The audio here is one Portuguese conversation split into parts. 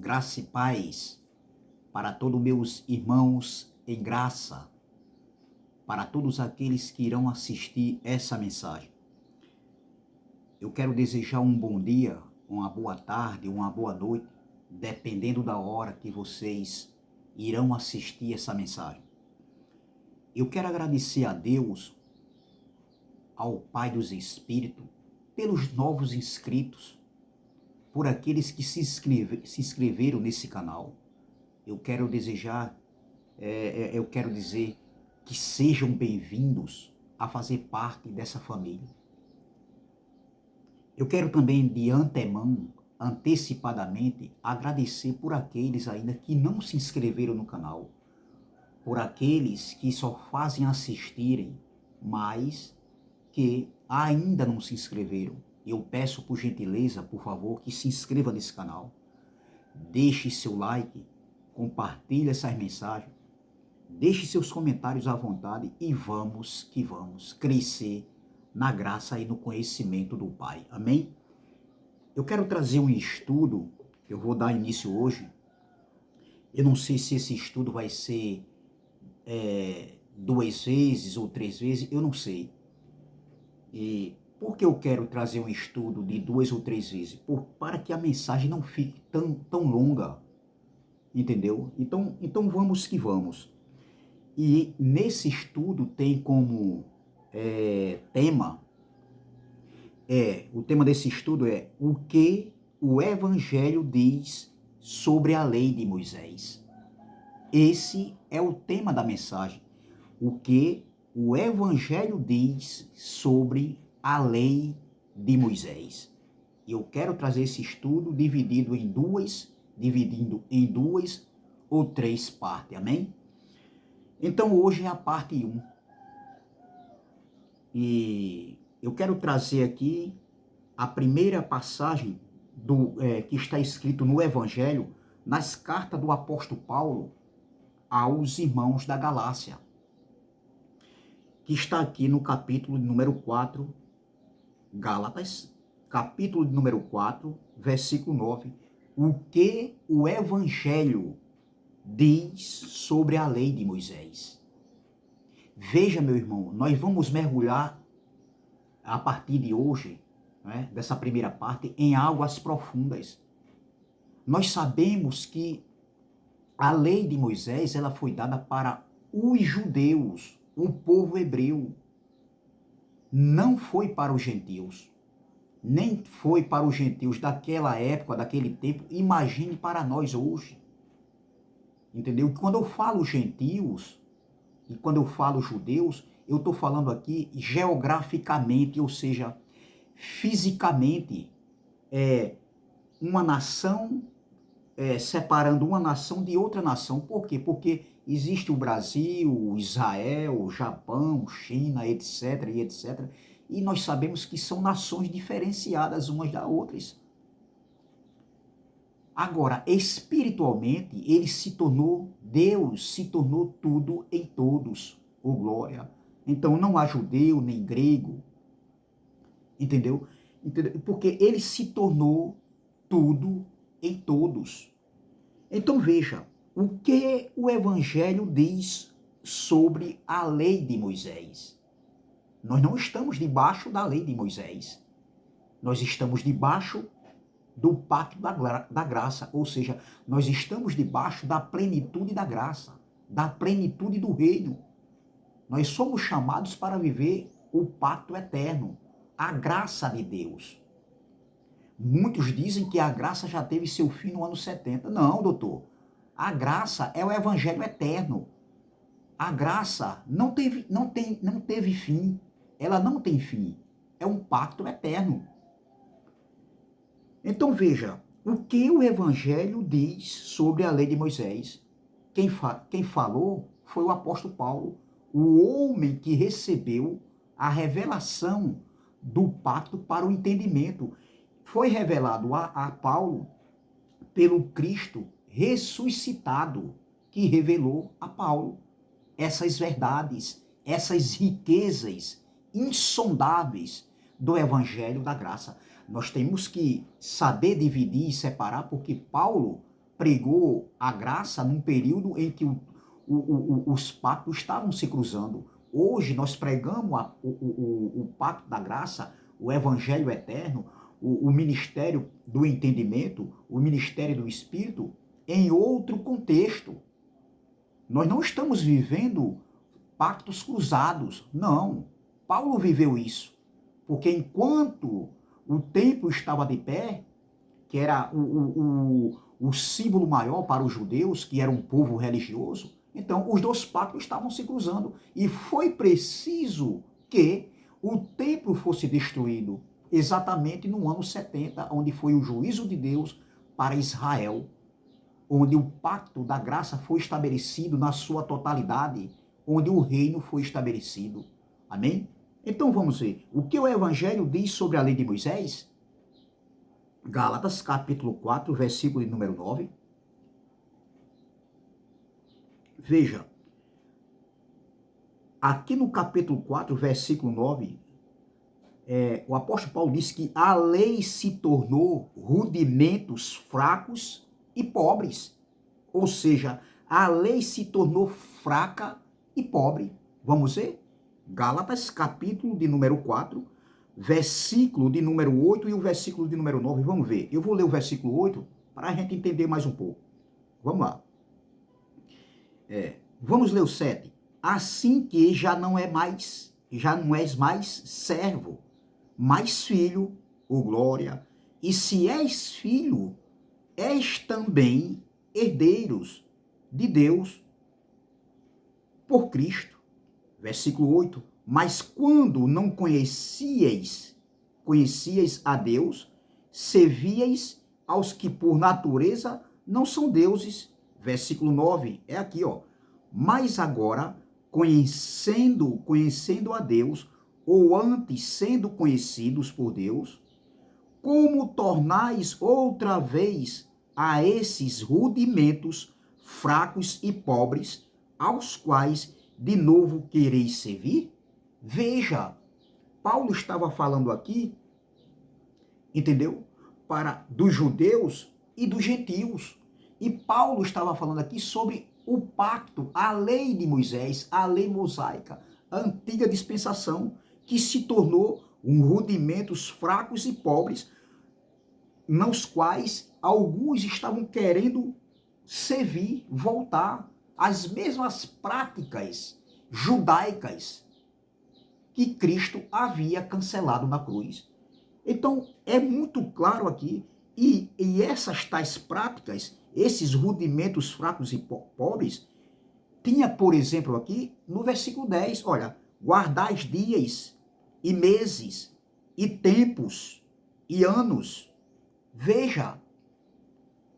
Graça e paz para todos meus irmãos em graça, para todos aqueles que irão assistir essa mensagem. Eu quero desejar um bom dia, uma boa tarde, uma boa noite, dependendo da hora que vocês irão assistir essa mensagem. Eu quero agradecer a Deus, ao Pai dos Espíritos, pelos novos inscritos, por aqueles que se inscreveram nesse canal. Eu quero dizer que sejam bem-vindos a fazer parte dessa família. Eu quero também, de antemão, antecipadamente, agradecer por aqueles ainda que não se inscreveram no canal, por aqueles que só fazem assistirem, mas que ainda não se inscreveram. Eu peço por gentileza, por favor, que se inscreva nesse canal. Deixe seu like, compartilhe essas mensagens, deixe seus comentários à vontade e vamos que vamos crescer na graça e no conhecimento do Pai. Amém? Eu quero trazer um estudo, eu vou dar início hoje. Eu não sei se esse estudo vai ser 2 vezes ou 3 vezes, eu não sei. E por que eu quero trazer um estudo de 2 ou 3 vezes? Para que a mensagem não fique tão longa, entendeu? Então vamos que vamos. E nesse estudo tem como tema, o tema desse estudo é o que o Evangelho diz sobre a lei de Moisés. Esse é o tema da mensagem. O que o Evangelho diz sobre a lei de Moisés. E eu quero trazer esse estudo dividindo em duas ou 3 partes, amém? Então hoje é a parte 1. E eu quero trazer aqui a primeira passagem que está escrito no Evangelho, nas cartas do apóstolo Paulo aos irmãos da Galácia, que está aqui no capítulo número 4, Gálatas, capítulo número 4, versículo 9. O que o Evangelho diz sobre a lei de Moisés. Veja, meu irmão, nós vamos mergulhar a partir de hoje, né, dessa primeira parte, em águas profundas. Nós sabemos que a lei de Moisés ela foi dada para os judeus, o povo hebreu. Não foi para os gentios. Nem foi para os gentios daquela época, daquele tempo. Imagine para nós hoje. Entendeu? Quando eu falo gentios e quando eu falo judeus, eu estou falando aqui geograficamente, ou seja, fisicamente, uma nação separando uma nação de outra nação. Por quê? Porque existe o Brasil, Israel, Japão, China, etc, e etc. E nós sabemos que são nações diferenciadas umas das outras. Agora, espiritualmente, Deus se tornou tudo em todos, ô glória. Então não há judeu nem grego, entendeu? Porque ele se tornou tudo em todos. Então veja, o que o Evangelho diz sobre a lei de Moisés? Nós não estamos debaixo da lei de Moisés. Nós estamos debaixo do pacto da graça, ou seja, nós estamos debaixo da plenitude da graça, da plenitude do reino. Nós somos chamados para viver o pacto eterno, a graça de Deus. Muitos dizem que a graça já teve seu fim no ano 70. Não, doutor. A graça é o evangelho eterno. A graça não teve fim. Ela não tem fim. É um pacto eterno. Então veja, o que o Evangelho diz sobre a lei de Moisés? Quem falou foi o apóstolo Paulo, o homem que recebeu a revelação do pacto para o entendimento. Foi revelado a Paulo pelo Cristo ressuscitado, que revelou a Paulo essas verdades, essas riquezas insondáveis do Evangelho da Graça. Nós temos que saber dividir e separar, porque Paulo pregou a graça num período em que os pactos estavam se cruzando. Hoje nós pregamos o pacto da graça, o evangelho eterno, o ministério do entendimento, o ministério do Espírito, em outro contexto. Nós não estamos vivendo pactos cruzados, não. Paulo viveu isso, porque enquanto o templo estava de pé, que era o símbolo maior para os judeus, que era um povo religioso, então os dois pactos estavam se cruzando. E foi preciso que o templo fosse destruído, exatamente no ano 70, onde foi o juízo de Deus para Israel, onde o pacto da graça foi estabelecido na sua totalidade, onde o reino foi estabelecido. Amém? Então vamos ver. O que o Evangelho diz sobre a lei de Moisés? Gálatas, capítulo 4, versículo de número 9. Veja, aqui no capítulo 4, versículo 9, o apóstolo Paulo diz que a lei se tornou rudimentos fracos e pobres. Ou seja, a lei se tornou fraca e pobre. Vamos ver? Gálatas, capítulo de número 4, versículo de número 8 e o versículo de número 9. Vamos ver. Eu vou ler o versículo 8 para a gente entender mais um pouco. Vamos lá. Vamos ler o 7. Assim que já não és mais servo, mas filho, ô glória, e se és filho, és também herdeiros de Deus por Cristo. Versículo 8. Mas quando não conhecias a Deus, servias aos que por natureza não são deuses. Versículo 9, é aqui, ó. Mas agora, conhecendo a Deus, ou antes sendo conhecidos por Deus, como tornais outra vez a esses rudimentos fracos e pobres, aos quais de novo quereis servir? Veja, Paulo estava falando aqui, entendeu? Dos judeus e dos gentios. E Paulo estava falando aqui sobre o pacto, a lei de Moisés, a lei mosaica, a antiga dispensação, que se tornou rudimentos fracos e pobres, nos quais alguns estavam querendo servir, voltar às mesmas práticas judaicas que Cristo havia cancelado na cruz. Então, é muito claro aqui, e essas tais práticas, esses rudimentos fracos e pobres, tinha, por exemplo, aqui no versículo 10, olha, guardais dias e meses e tempos e anos. Veja,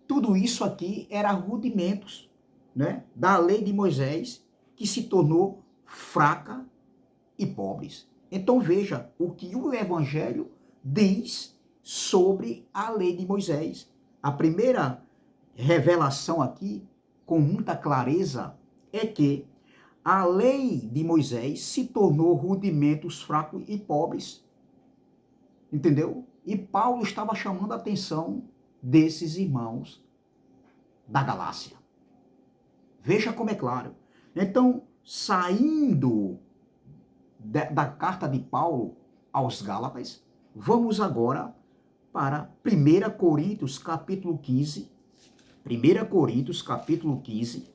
tudo isso aqui era rudimentos, né, da lei de Moisés, que se tornou fraca e pobres. Então veja o que o Evangelho diz sobre a lei de Moisés. A primeira revelação aqui, com muita clareza, é que a lei de Moisés se tornou rudimentos fracos e pobres. Entendeu? E Paulo estava chamando a atenção desses irmãos da Galácia. Veja como é claro. Então, saindo da carta de Paulo aos Gálatas, vamos agora para 1 Coríntios capítulo 15. 1 Coríntios capítulo 15.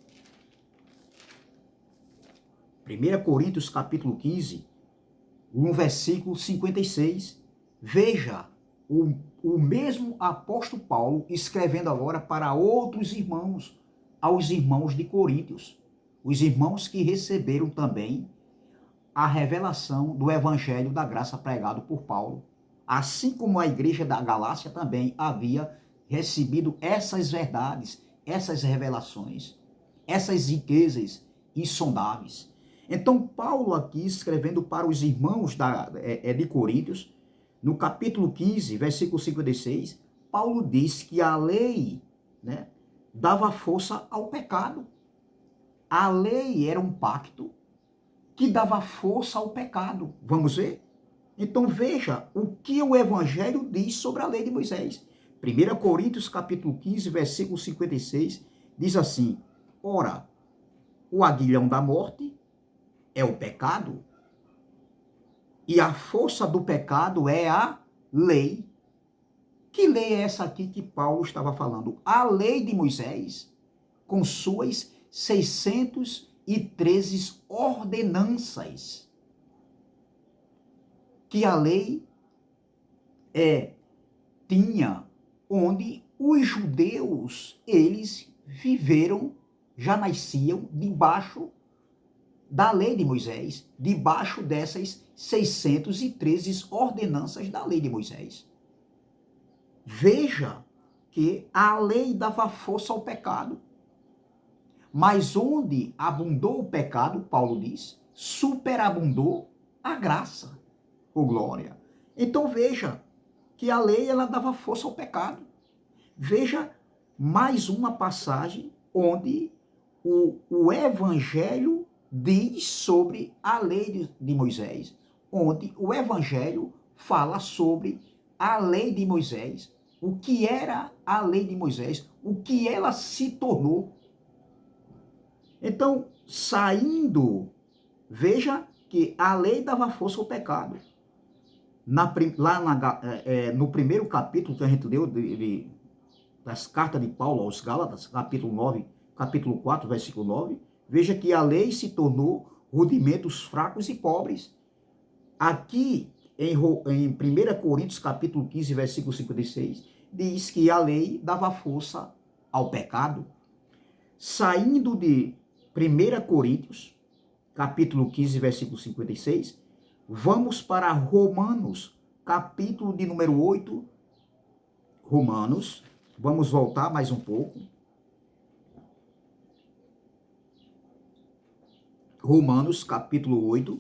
1 Coríntios capítulo 15, no versículo 56. Veja, o mesmo apóstolo Paulo escrevendo agora para outros irmãos, aos irmãos de Coríntios, os irmãos que receberam também a revelação do evangelho da graça pregado por Paulo, assim como a igreja da Galácia também havia recebido essas verdades, essas revelações, essas riquezas insondáveis. Então, Paulo aqui, escrevendo para os irmãos de Coríntios, no capítulo 15, versículo 56, Paulo diz que a lei, né, dava força ao pecado. A lei era um pacto que dava força ao pecado. Vamos ver? Então veja o que o Evangelho diz sobre a lei de Moisés. 1 Coríntios capítulo 15, versículo 56, diz assim: ora, o aguilhão da morte é o pecado, e a força do pecado é a lei. Que lei é essa aqui que Paulo estava falando? A lei de Moisés, com suas 613 ordenanças. Que a lei tinha, onde os judeus, eles viveram, já nasciam debaixo da lei de Moisés, debaixo dessas 613 ordenanças da lei de Moisés. Veja que a lei dava força ao pecado. Mas onde abundou o pecado, Paulo diz, superabundou a graça, ou glória. Então veja que a lei ela dava força ao pecado. Veja mais uma passagem onde o Evangelho diz sobre a lei de Moisés, onde o Evangelho fala sobre a lei de Moisés, o que era a lei de Moisés, o que ela se tornou. Então, veja que a lei dava força ao pecado. No primeiro capítulo que a gente leu das cartas de Paulo aos Gálatas, capítulo 4, versículo 9, veja que a lei se tornou rudimentos fracos e pobres. Aqui, em 1 Coríntios, capítulo 15, versículo 56, diz que a lei dava força ao pecado. Saindo de 1 Coríntios, capítulo 15, versículo 56, vamos para Romanos, capítulo de número 8. Romanos, vamos voltar mais um pouco. Romanos, capítulo 8,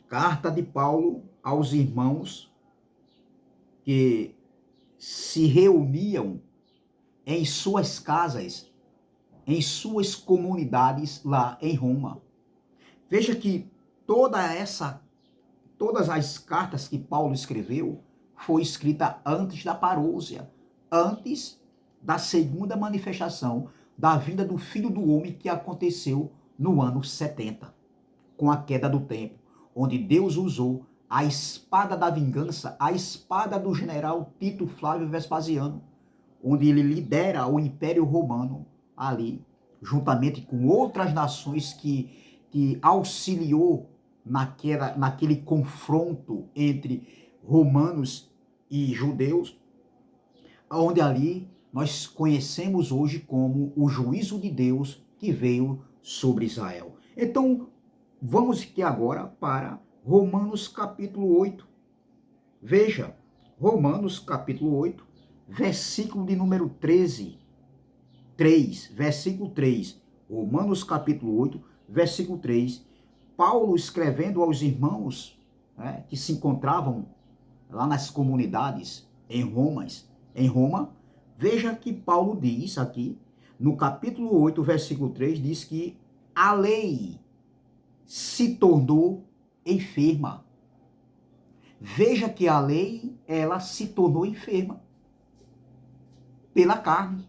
carta de Paulo aos irmãos que se reuniam em suas casas, em suas comunidades lá em Roma. Veja que todas as cartas que Paulo escreveu foi escrita antes da parousia, antes da segunda manifestação da vinda do Filho do Homem que aconteceu no ano 70, com a queda do templo, onde Deus usou a espada da vingança, a espada do general Tito Flávio Vespasiano, onde ele lidera o Império Romano ali, juntamente com outras nações que auxiliou naquele confronto entre romanos e judeus, onde ali nós conhecemos hoje como o juízo de Deus que veio sobre Israel. Então, vamos aqui agora para Romanos capítulo 8. Veja, Romanos capítulo 8, versículo de número 3, versículo 3. Romanos capítulo 8, versículo 3. Paulo escrevendo aos irmãos que se encontravam lá nas comunidades em Roma, veja que Paulo diz aqui, no capítulo 8, versículo 3, diz que a lei se tornou enferma. Veja que a lei, ela se tornou enferma pela carne.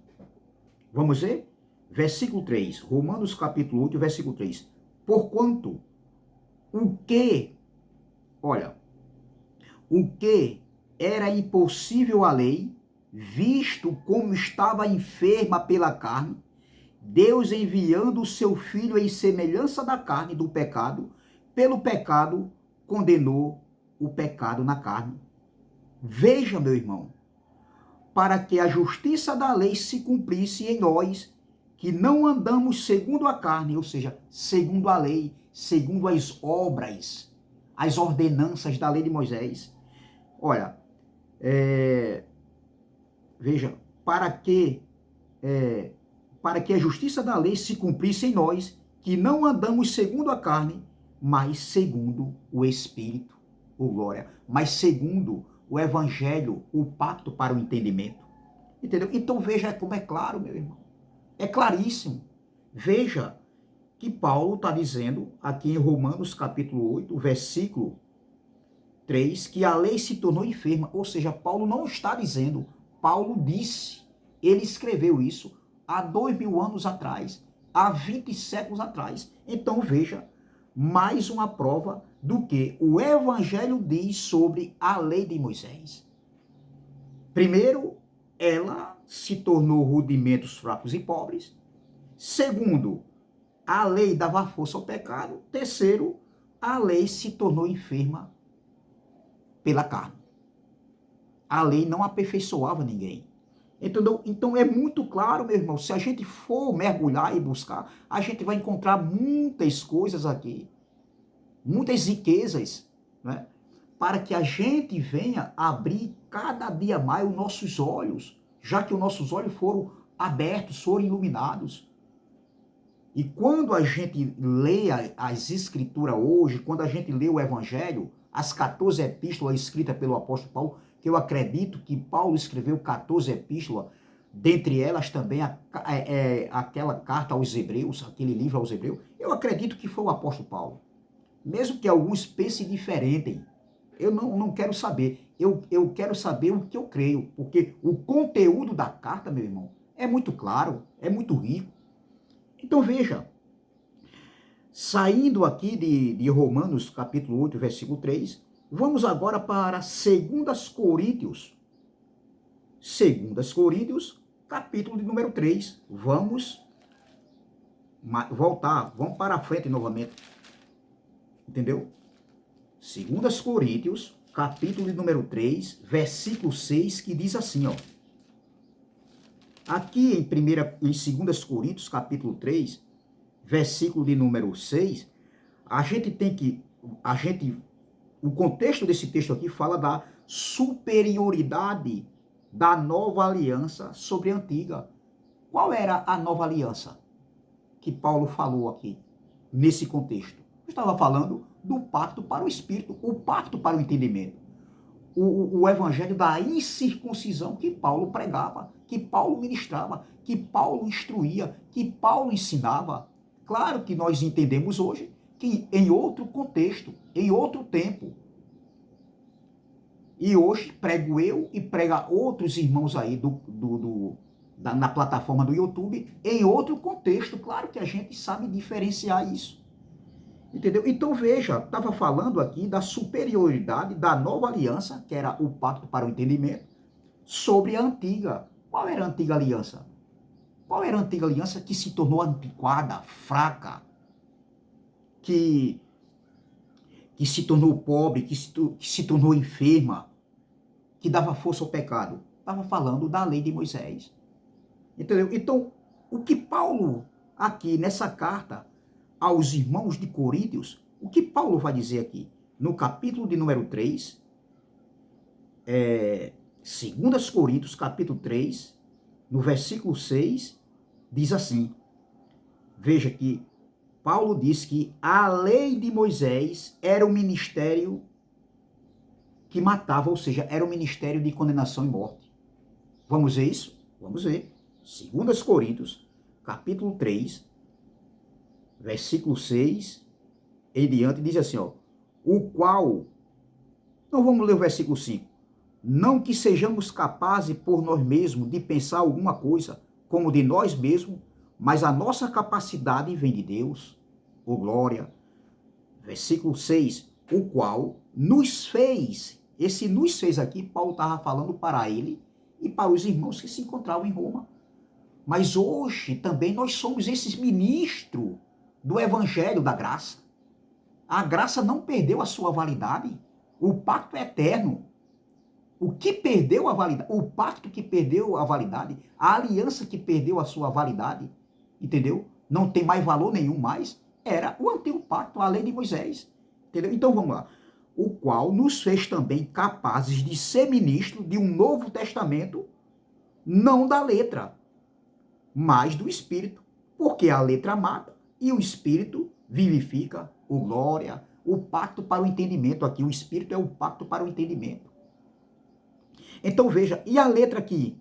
Vamos ver? Versículo 3, Romanos capítulo 8, versículo 3. Porquanto o que era impossível à lei, visto como estava enferma pela carne, Deus enviando o seu Filho em semelhança da carne do pecado, pelo pecado condenou o pecado na carne. Veja, meu irmão, para que a justiça da lei se cumprisse em nós, que não andamos segundo a carne, ou seja, segundo a lei, segundo as obras, as ordenanças da lei de Moisés. Olha, veja, para que a justiça da lei se cumprisse em nós, que não andamos segundo a carne, mas segundo o Espírito, ou glória, mas segundo o Evangelho, o pacto para o entendimento. Entendeu? Então veja como é claro, meu irmão. É claríssimo. Veja que Paulo está dizendo aqui em Romanos capítulo 8, versículo 3, que a lei se tornou enferma. Ou seja, Paulo não está dizendo Paulo disse, ele escreveu isso há 2000 anos atrás, há 20 séculos atrás. Então veja, mais uma prova do que o Evangelho diz sobre a lei de Moisés. Primeiro, ela se tornou rudimentos fracos e pobres. Segundo, a lei dava força ao pecado. Terceiro, a lei se tornou enferma pela carne. A lei não aperfeiçoava ninguém. Entendeu? Então é muito claro, meu irmão, se a gente for mergulhar e buscar, a gente vai encontrar muitas coisas aqui, muitas riquezas, né? Para que a gente venha abrir cada dia mais os nossos olhos, já que os nossos olhos foram abertos, foram iluminados. E quando a gente lê as escrituras hoje, quando a gente lê o Evangelho, as 14 epístolas escritas pelo apóstolo Paulo, que eu acredito que Paulo escreveu 14 epístolas, dentre elas também aquela carta aos Hebreus, aquele livro aos Hebreus, eu acredito que foi o apóstolo Paulo. Mesmo que alguns pensem diferente, eu não quero saber. Eu quero saber o que eu creio, porque o conteúdo da carta, meu irmão, é muito claro, é muito rico. Então veja, saindo aqui de Romanos capítulo 8, versículo 3, vamos agora para 2 Coríntios. 2 Coríntios, capítulo de número 3. Vamos voltar, vamos para a frente novamente. Entendeu? 2 Coríntios, capítulo de número 3, versículo 6, que diz assim, ó. Aqui em 2 Coríntios, capítulo 3, versículo de número 6, o contexto desse texto aqui fala da superioridade da nova aliança sobre a antiga. Qual era a nova aliança que Paulo falou aqui, nesse contexto? Eu estava falando do pacto para o espírito, o pacto para o entendimento. O evangelho da incircuncisão que Paulo pregava, que Paulo ministrava, que Paulo instruía, que Paulo ensinava. Claro que nós entendemos hoje que em outro contexto, em outro tempo. E hoje prego eu e prega outros irmãos aí na plataforma do YouTube em outro contexto. Claro que a gente sabe diferenciar isso. Entendeu? Então veja, estava falando aqui da superioridade da nova aliança, que era o pacto para o entendimento, sobre a antiga. Qual era a antiga aliança? Qual era a antiga aliança que se tornou antiquada, fraca, que se tornou pobre, que se tornou enferma, que dava força ao pecado? Estava falando da lei de Moisés. Entendeu? Então, o que Paulo, aqui nessa carta aos irmãos de Coríntios, o que Paulo vai dizer aqui? No capítulo de número 3, 2 Coríntios, capítulo 3, no versículo 6, diz assim, veja que Paulo diz que a lei de Moisés era o ministério que matava, ou seja, era o ministério de condenação e morte. Vamos ver isso? Vamos ver. 2 Coríntios, capítulo 3, versículo 6 em diante, diz assim, ó, o qual, não vamos ler o versículo 5, não que sejamos capazes por nós mesmos de pensar alguma coisa como de nós mesmos, mas a nossa capacidade vem de Deus, ô glória. Versículo 6, o qual nos fez, esse nos fez aqui, Paulo estava falando para ele e para os irmãos que se encontravam em Roma. Mas hoje também nós somos esses ministros do evangelho da graça. A graça não perdeu a sua validade. O pacto é eterno. O que perdeu a validade, o pacto que perdeu a validade, a aliança que perdeu a sua validade, entendeu? Não tem mais valor nenhum mais, era o antigo pacto, a lei de Moisés, entendeu? Então vamos lá. O qual nos fez também capazes de ser ministros de um novo testamento, não da letra, mas do Espírito, porque a letra mata e o Espírito vivifica, o glória, o pacto para o entendimento aqui, o Espírito é o pacto para o entendimento. Então veja, e a letra aqui?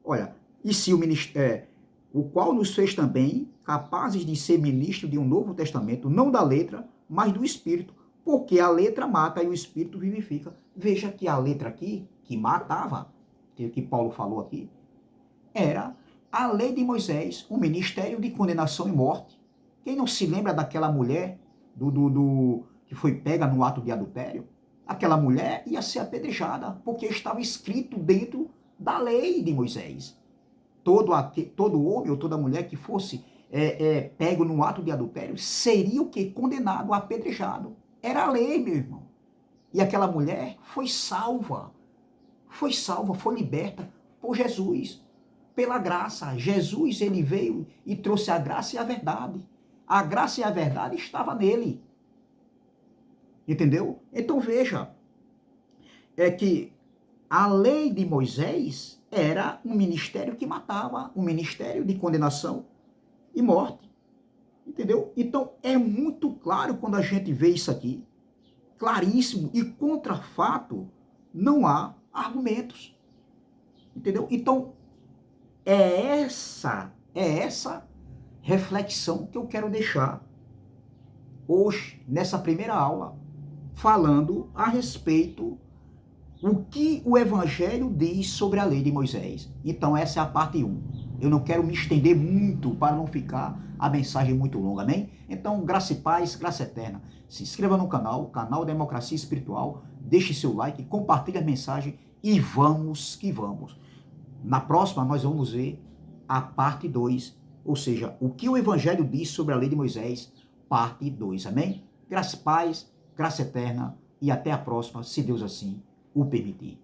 Olha, e se o qual nos fez também capazes de ser ministro de um novo testamento, não da letra, mas do Espírito, porque a letra mata e o Espírito vivifica. Veja que a letra aqui, que matava, que Paulo falou aqui, era a lei de Moisés, o ministério de condenação e morte. Quem não se lembra daquela mulher que foi pega no ato de adultério? Aquela mulher ia ser apedrejada, porque estava escrito dentro da lei de Moisés. Todo homem ou toda mulher que fosse pego no ato de adultério seria o quê? Condenado, apedrejado. Era a lei, meu irmão. E aquela mulher foi salva, foi liberta por Jesus, pela graça. Jesus, ele veio e trouxe a graça e a verdade. A graça e a verdade estavam nele. Entendeu? Então veja, é que a lei de Moisés era um ministério que matava, um ministério de condenação e morte. Entendeu? Então é muito claro quando a gente vê isso aqui, claríssimo, e contra fato não há argumentos. Entendeu? Então é essa reflexão que eu quero deixar hoje, nessa primeira aula, falando a respeito o que o Evangelho diz sobre a lei de Moisés. Então essa é a parte 1. Eu não quero me estender muito para não ficar a mensagem muito longa, amém? Então, graça e paz, graça eterna. Se inscreva no canal Democracia Espiritual, deixe seu like, compartilhe a mensagem e vamos que vamos. Na próxima nós vamos ver a parte 2, ou seja, o que o Evangelho diz sobre a lei de Moisés, parte 2, amém? Graça e paz, graça eterna e até a próxima, se Deus assim o permitir.